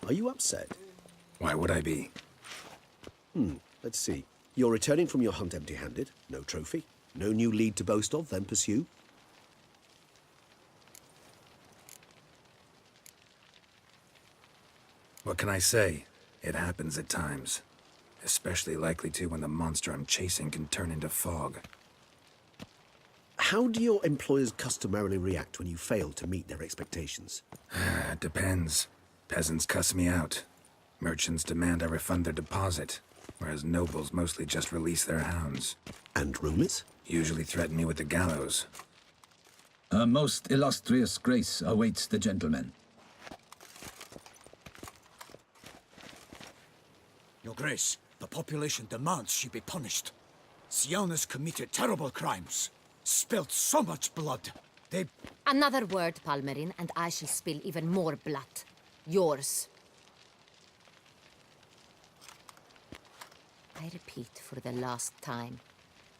Are you upset? Why would I be? Let's see. You're returning from your hunt empty-handed. No trophy. No new lead to boast of, then pursue. What can I say? It happens at times. Especially likely to when the monster I'm chasing can turn into fog. How do your employers customarily react when you fail to meet their expectations? It depends. Peasants cuss me out. Merchants demand I refund their deposit, whereas nobles mostly just release their hounds. And rulers? Usually threaten me with the gallows. A most illustrious grace awaits the gentleman. Your Grace, the population demands she be punished. Siana's committed terrible crimes. Spilt so much blood. They... Another word, Palmerin, and I shall spill even more blood. Yours. I repeat for the last time.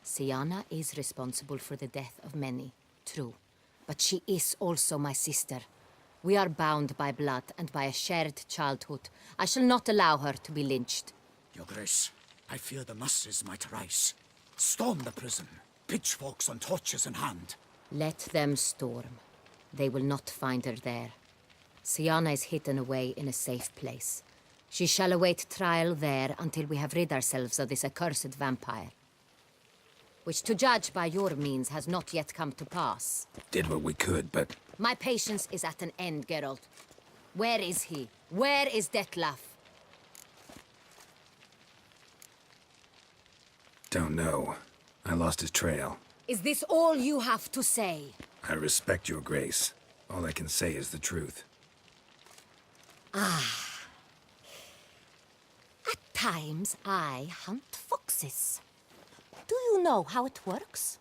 Siana is responsible for the death of many, true. But she is also my sister. We are bound by blood and by a shared childhood. I shall not allow her to be lynched. Your Grace, I fear the masses might rise. Storm the prison, pitchforks and torches in hand. Let them storm. They will not find her there. Siana is hidden away in a safe place. She shall await trial there until we have rid ourselves of this accursed vampire. Which, to judge by your means, has not yet come to pass. Did what we could, but... My patience is at an end, Geralt. Where is he? Where is Detlef? Don't know. I lost his trail. Is this all you have to say? I respect your grace. All I can say is the truth. At times, I hunt foxes. Do you know how it works?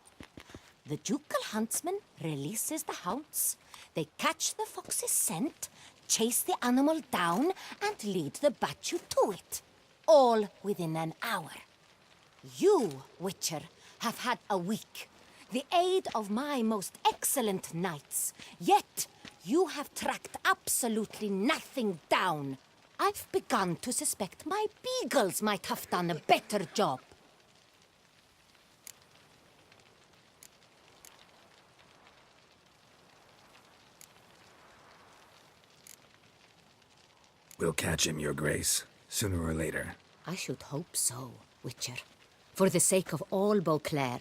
The ducal huntsman releases the hounds. They catch the fox's scent, chase the animal down, and lead the battue to it. All within an hour. You, Witcher, have had a week. The aid of my most excellent knights. Yet, you have tracked absolutely nothing down. I've begun to suspect my beagles might have done a better job. We'll catch him, your grace, sooner or later. I should hope so, Witcher. For the sake of all Beauclair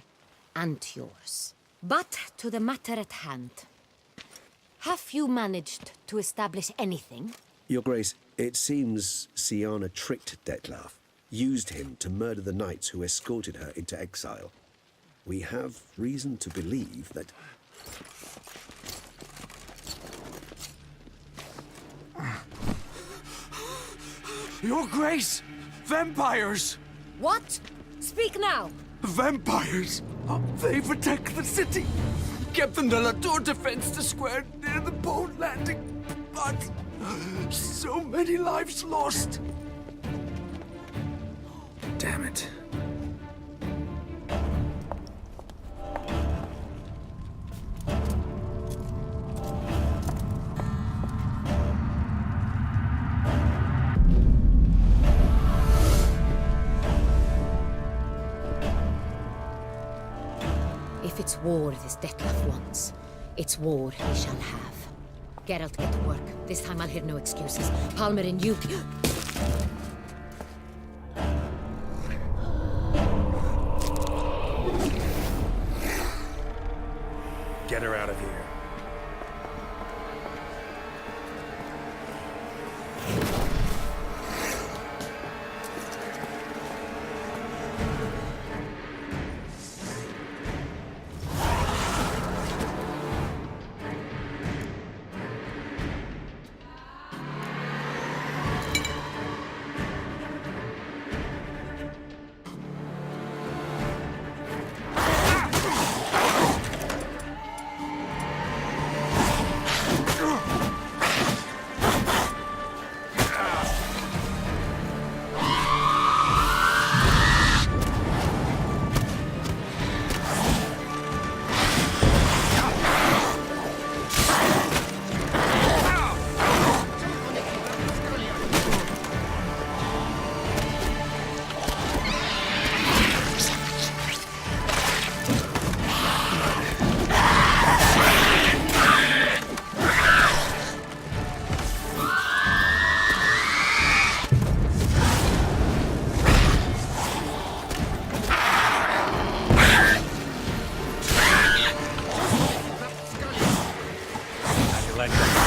and yours. But to the matter at hand. Have you managed to establish anything? Your Grace, it seems Siana tricked Detlef, used him to murder the knights who escorted her into exile. We have reason to believe that... Your Grace! Vampires! What? Speak now! Vampires! They protect the city! Captain de la Tour defends the square near the boat landing, but... so many lives lost! Damn it. If it's war this Detlef wants, it's war he shall have. Geralt, get to work. This time I'll hear no excuses. Palmerin, you... Get her out of here. like that.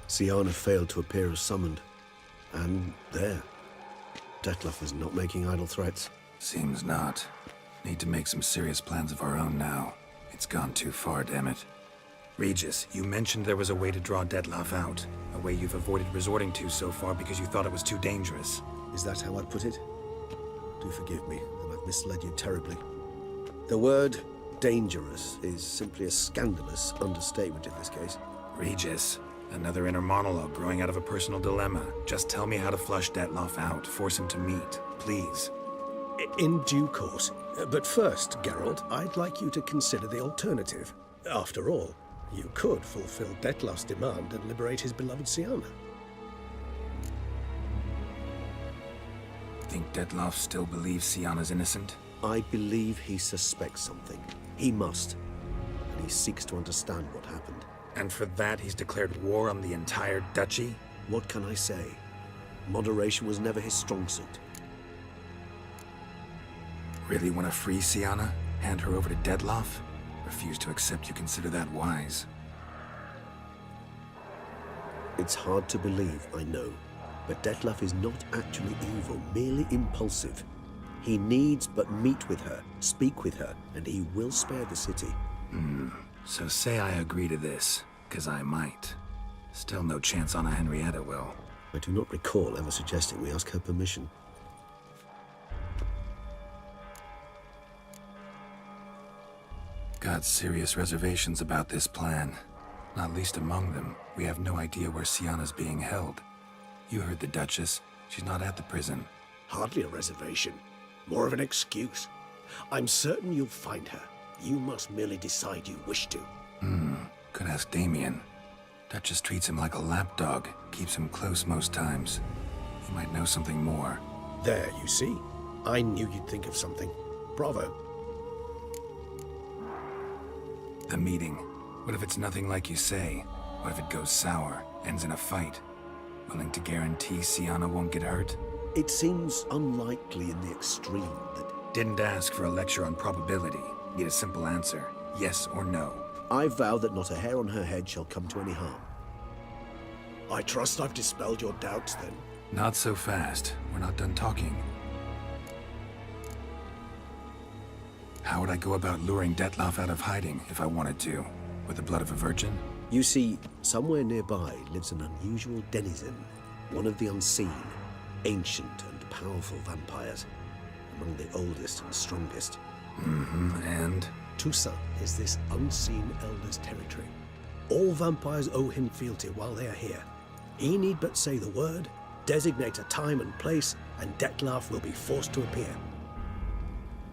Siana failed to appear as summoned. And there. Detlef is not making idle threats. Seems not. Need to make some serious plans of our own now. It's gone too far, damn it. Regis, you mentioned there was a way to draw Detlef out. A way you've avoided resorting to so far because you thought it was too dangerous. Is that how I put it? Do forgive me, and I've misled you terribly. The word dangerous is simply a scandalous understatement in this case. Regis, another inner monologue growing out of a personal dilemma. Just tell me how to flush Detlef out. Force him to meet, please. In due course. But first, Geralt, I'd like you to consider the alternative. After all, you could fulfill Detlef's demand and liberate his beloved Siana. Think Detlef still believes Siana's innocent? I believe he suspects something. He must. And he seeks to understand what happened. And for that, he's declared war on the entire duchy? What can I say? Moderation was never his strong suit. Really want to free Siana? Hand her over to Detlef? Refuse to accept you consider that wise. It's hard to believe, I know. But Detlef is not actually evil, merely impulsive. He needs but meet with her, speak with her, and he will spare the city. So say I agree to this, 'cause I might. Still no chance Anna Henrietta will. I do not recall ever suggesting we ask her permission. Got serious reservations about this plan. Not least among them, we have no idea where Siana's being held. You heard the Duchess. She's not at the prison. Hardly a reservation. More of an excuse. I'm certain you'll find her. You must merely decide you wish to. Could ask Damien. Duchess treats him like a lapdog. Keeps him close most times. He might know something more. There, you see? I knew you'd think of something. Bravo. The meeting. What if it's nothing like you say? What if it goes sour, ends in a fight? Willing to guarantee Siana won't get hurt? It seems unlikely in the extreme that... Didn't ask for a lecture on probability. Need a simple answer. Yes or no. I vow that not a hair on her head shall come to any harm. I trust I've dispelled your doubts, then. Not so fast. We're not done talking. How would I go about luring Detlef out of hiding if I wanted to? With the blood of a virgin? You see, somewhere nearby lives an unusual denizen, one of the unseen, ancient and powerful vampires, among the oldest and strongest. And? Toussaint is this unseen elder's territory. All vampires owe him fealty while they are here. He need but say the word, designate a time and place, and Detlef will be forced to appear.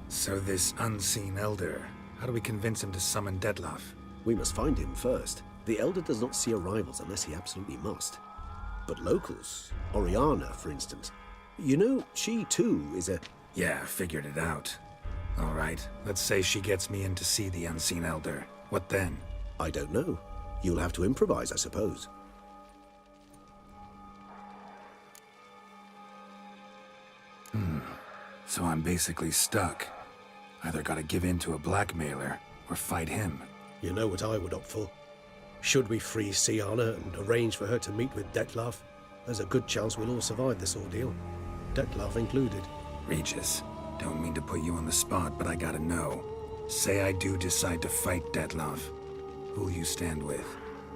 So this unseen elder, how do we convince him to summon Detlef? We must find him first. The Elder does not see arrivals unless he absolutely must. But locals, Oriana, for instance, you know, she too is a... Yeah, figured it out. All right, let's say she gets me in to see the unseen elder. What then? I don't know. You'll have to improvise, I suppose. So I'm basically stuck. Either gotta give in to a blackmailer, or fight him. You know what I would opt for. Should we free Siana and arrange for her to meet with Detlef, there's a good chance we'll all survive this ordeal. Detlef included. Regis, don't mean to put you on the spot, but I gotta know. Say I do decide to fight Detlef. Who'll you stand with?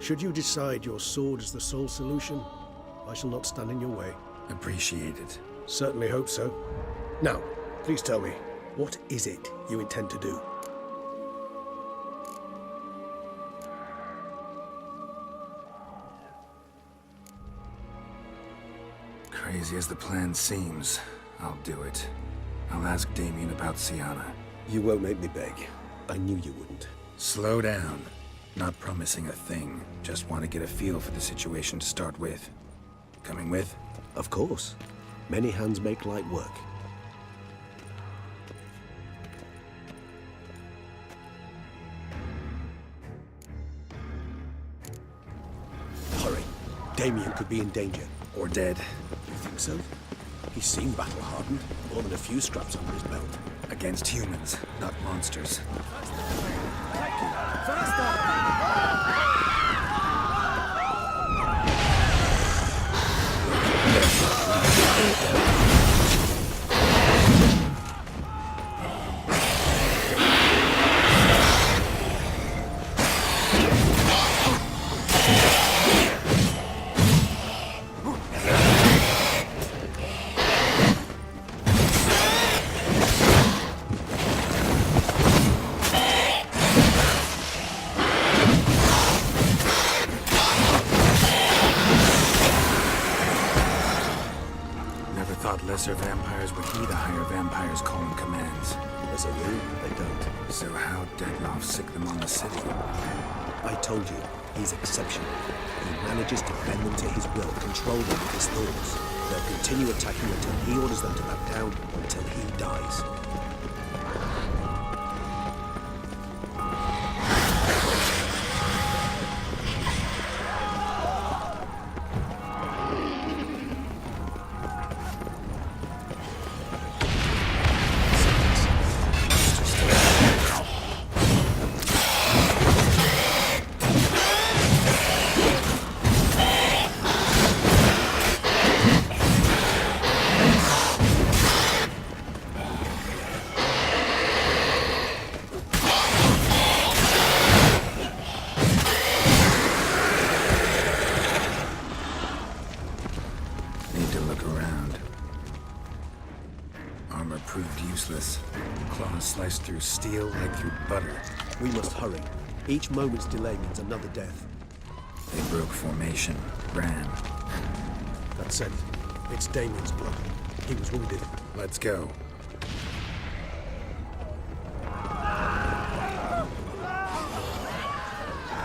Should you decide your sword is the sole solution, I shall not stand in your way. Appreciate it. Certainly hope so. Now, please tell me, What is it you intend to do? Crazy as the plan seems, I'll do it. I'll ask Damien about Sienna. You won't make me beg. I knew you wouldn't. Slow down. Not promising a thing. Just want to get a feel for the situation to start with. Coming with? Of course. Many hands make light work. Hurry. Damien could be in danger. Or dead. You think so? He seemed battle-hardened. More than a few scraps under his belt. Against humans, not monsters. Lesser vampires would heed the higher vampires' calling commands. As a rule, they don't. So how Dettlaff sick them on the city? I told you, he's exceptional. He manages to bend them to his will, control them with his thoughts. They'll continue attacking until he orders them to back down, until he dies. Claws sliced through steel like through butter. We must hurry. Each moment's delay means another death. They broke formation, ran. That's it. It's Damien's blood. He was wounded. Let's go.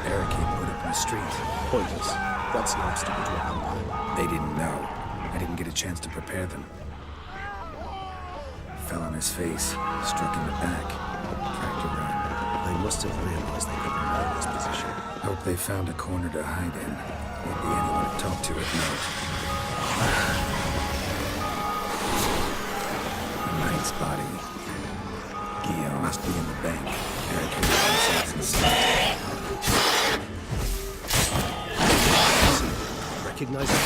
Barricade put up in the street. Pointless. That's not stupid to a vampire. They didn't know. I didn't get a chance to prepare them. Fell on his face, struck in the back, tried to run. They must have realized they couldn't hold this position. Hope they found a corner to hide in. Won't be anyone to talk to at night. A knight's body. Guillaume must be in the bank. Barricaded themselves inside. Recognize it?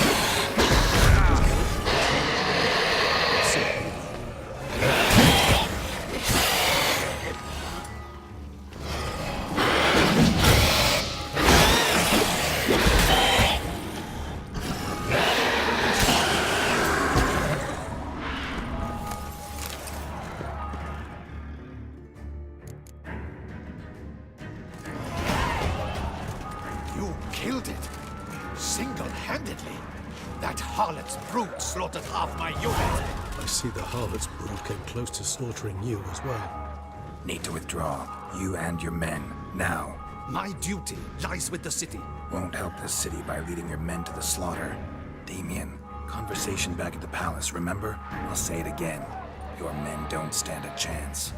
Killed it. Single-handedly. That harlot's brood slaughtered half my unit. I see the harlot's brood came close to slaughtering you as well. Need to withdraw. You and your men. Now. My duty lies with the city. Won't help the city by leading your men to the slaughter. Damien, conversation back at the palace, remember? I'll say it again. Your men don't stand a chance.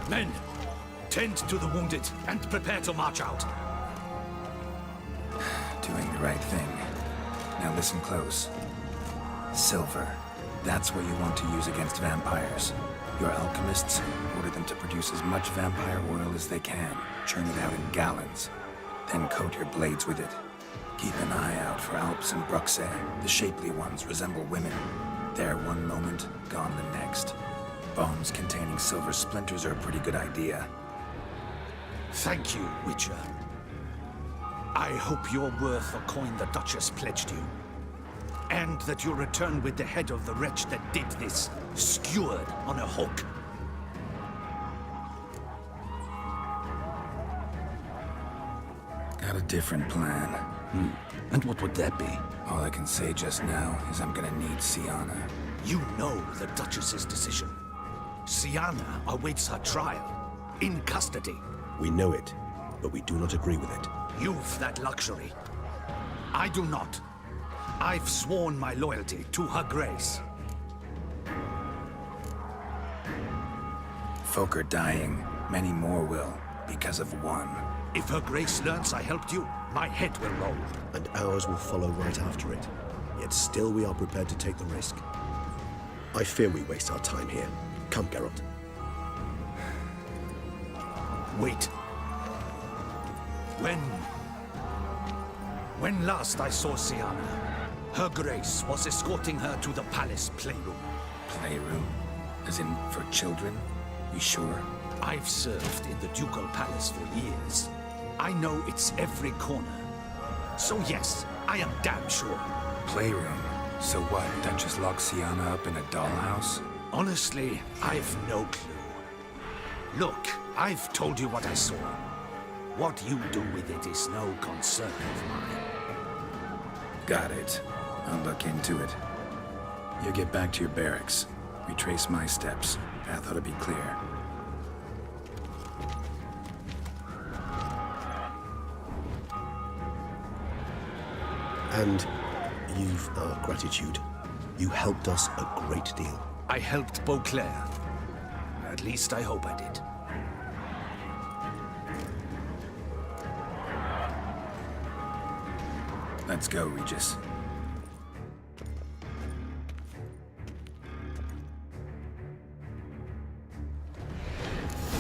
Men, tend to the wounded and prepare to march out. Doing the right thing. Now listen close. Silver. That's what you want to use against vampires. Your alchemists order them to produce as much vampire oil as they can. Churn it out in gallons. Then coat your blades with it. Keep an eye out for Alps and Bruxelles. The shapely ones resemble women. There one moment, gone the next. Bones containing silver splinters are a pretty good idea. Thank you, Witcher. I hope you're worth the coin the Duchess pledged you. And that you'll return with the head of the wretch that did this, skewered on a hook. Got a different plan. And what would that be? All I can say just now is I'm gonna need Sienna. You know the Duchess's decision. Sienna awaits her trial, in custody. We know it, but we do not agree with it. You've that luxury. I do not. I've sworn my loyalty to her grace. Folk are dying. Many more will, because of one. If her grace learns I helped you, my head will roll. And ours will follow right after it. Yet still we are prepared to take the risk. I fear we waste our time here. Come, Geralt. Wait. When last I saw Sienna, her grace was escorting her to the palace playroom. Playroom? As in, for children? You sure? I've served in the ducal palace for years. I know its every corner. So yes, I am damn sure. Playroom? So what, Duchess locked Sienna up in a dollhouse? Honestly, I've no clue. Look, I've told you what I saw. What you do with it is no concern of mine. Got it. I'll look into it. You get back to your barracks. Retrace my steps. Path ought to be clear. And you've our gratitude. You helped us a great deal. I helped Beauclair. At least I hope I did. Let's go, Regis.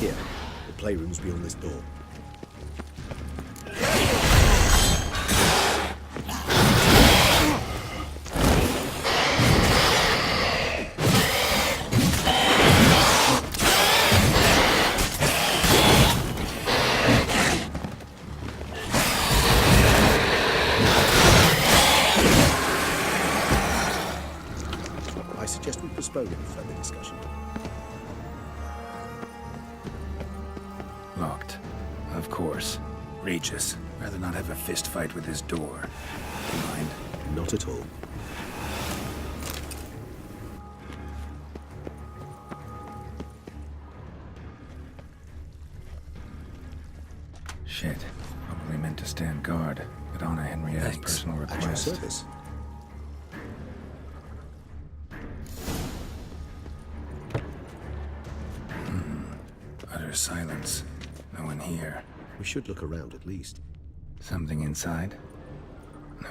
Here, the playroom's beyond this door. I suggest we postpone any further discussion. Locked. Of course. Regis, rather not have a fist fight with this door. Mind? Not at all. Shit. Probably meant to stand guard, but Anna Henrietta's Thanks. personal At your request. service. Utter silence. No one here. We should look around at least. Something inside?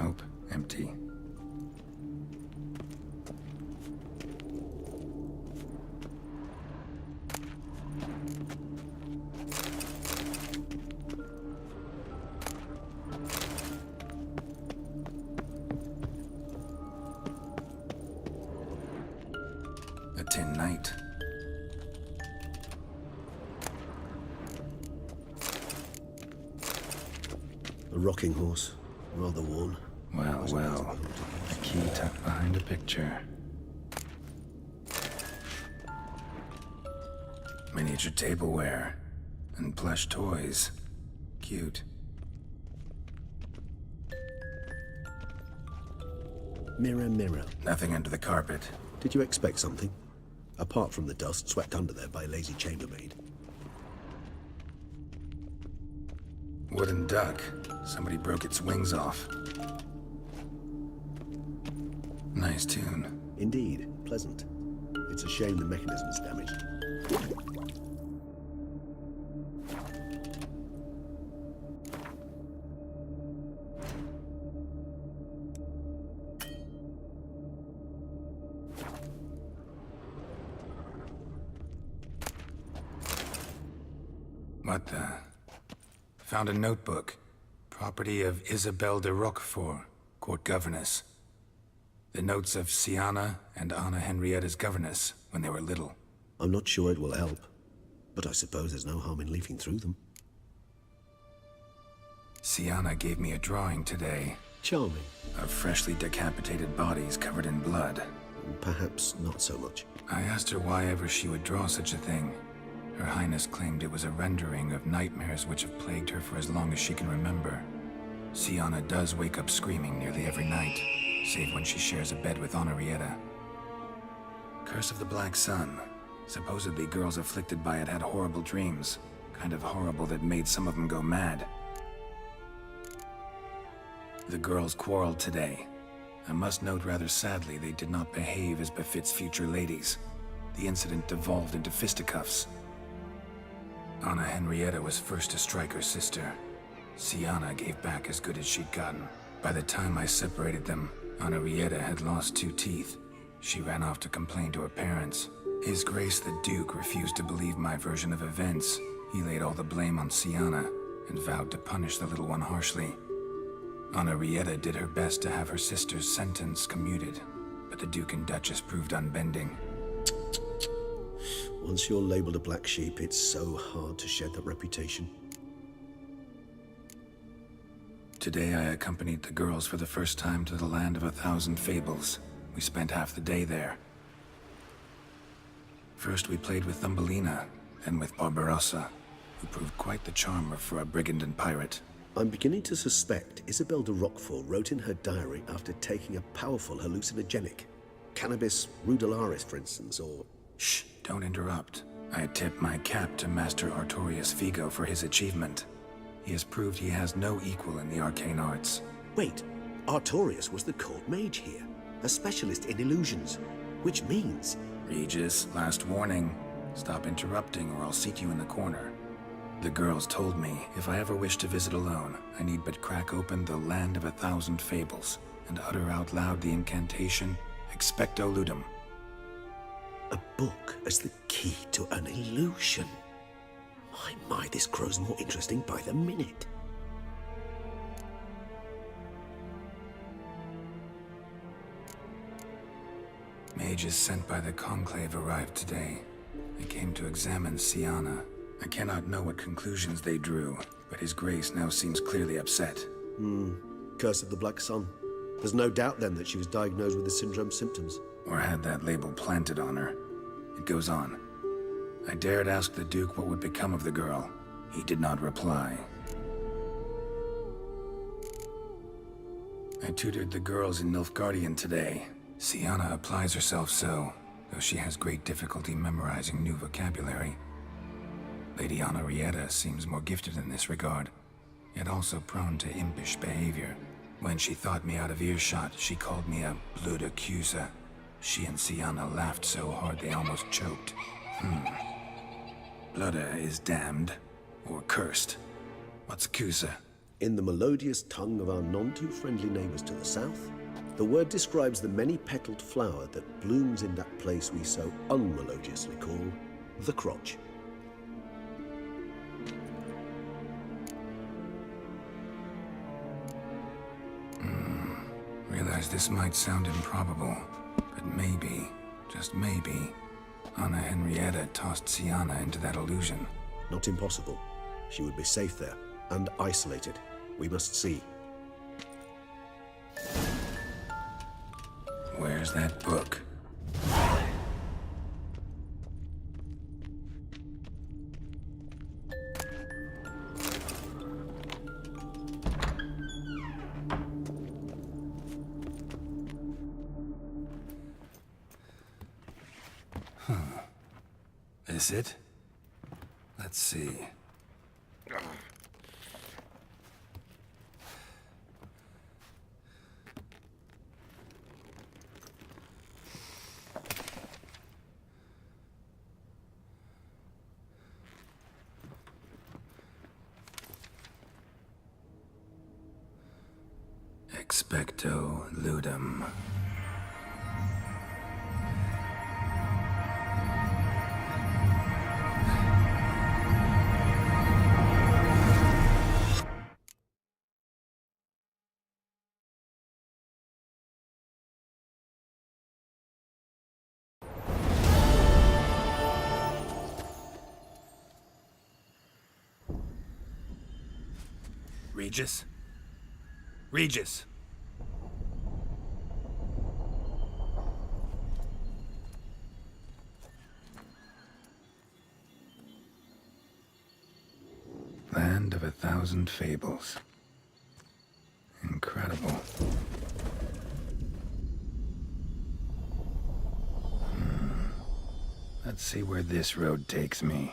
Nope. Empty. A tin knight. A rocking horse, rather worn. Well, well. A key tucked behind a picture. Miniature tableware. And plush toys. Cute. Mirror, mirror. Nothing under the carpet. Did you expect something? Apart from the dust swept under there by a lazy chambermaid. Wooden duck. Somebody broke its wings off. Nice tune. Indeed, pleasant. It's a shame the mechanism's damaged. What the? Found a notebook. Property of Isabel de Roquefort, court governess. The notes of Siana and Anna Henrietta's governess when they were little. I'm not sure it will help, but I suppose there's no harm in leafing through them. Siana gave me a drawing today Charming. of freshly decapitated bodies covered in blood. Perhaps not so much. I asked her why ever she would draw such a thing. Her Highness claimed it was a rendering of nightmares which have plagued her for as long as she can remember. Siana does wake up screaming nearly every night, save when she shares a bed with Henrietta. Curse of the Black Sun. Supposedly girls afflicted by it had horrible dreams. Kind of horrible that made some of them go mad. The girls quarreled today. I must note rather sadly they did not behave as befits future ladies. The incident devolved into fisticuffs. Anna Henrietta was first to strike her sister. Siana gave back as good as she'd gotten. By the time I separated them, Henrietta had lost 2 teeth. She ran off to complain to her parents. His Grace the Duke refused to believe my version of events. He laid all the blame on Siana and vowed to punish the little one harshly. Henrietta did her best to have her sister's sentence commuted, but the Duke and Duchess proved unbending. Once you're labeled a black sheep, it's so hard to shed that reputation. Today I accompanied the girls for the first time to the land of 1,000 fables. We spent half the day there. First we played with Thumbelina, then with Barbarossa, who proved quite the charmer for a brigand and pirate. I'm beginning to suspect Isabel de Roquefort wrote in her diary after taking a powerful hallucinogenic. Cannabis rudelaris, for instance, or... Shh, don't interrupt. I tip my cap to Master Artorius Vigo for his achievement. He has proved he has no equal in the arcane arts. Wait, Artorius was the court mage here, a specialist in illusions, which means... Regis, last warning. Stop interrupting or I'll seat you in the corner. The girls told me if I ever wish to visit alone, I need but crack open the land of 1,000 fables and utter out loud the incantation, Expecto Ludum. A book as the key to an illusion. My, this grows more interesting by the minute. Mages sent by the Conclave arrived today. They came to examine Siana. I cannot know what conclusions they drew, but His Grace now seems clearly upset. Curse of the Black Sun. There's no doubt then that she was diagnosed with the syndrome symptoms. Or had that label planted on her. It goes on. I dared ask the Duke what would become of the girl. He did not reply. I tutored the girls in Nilfgaardian today. Siana applies herself so, though she has great difficulty memorizing new vocabulary. Lady Henrietta seems more gifted in this regard, yet also prone to impish behavior. When she thought me out of earshot, she called me a blood accuser. She and Siana laughed so hard they almost choked. Blooda is damned, or cursed. What's accuser? In the melodious tongue of our none-too-friendly neighbors to the south, the word describes the many-petaled flower that blooms in that place we so unmelodiously call the crotch. Realize this might sound improbable, but maybe, just maybe, Anna Henrietta tossed Siana into that illusion. Not impossible. She would be safe there, and isolated. We must see. Where's that book? Is it? Let's see. Expecto Ludum. Regis? Regis! Land of 1,000 fables. Incredible. Let's see where this road takes me.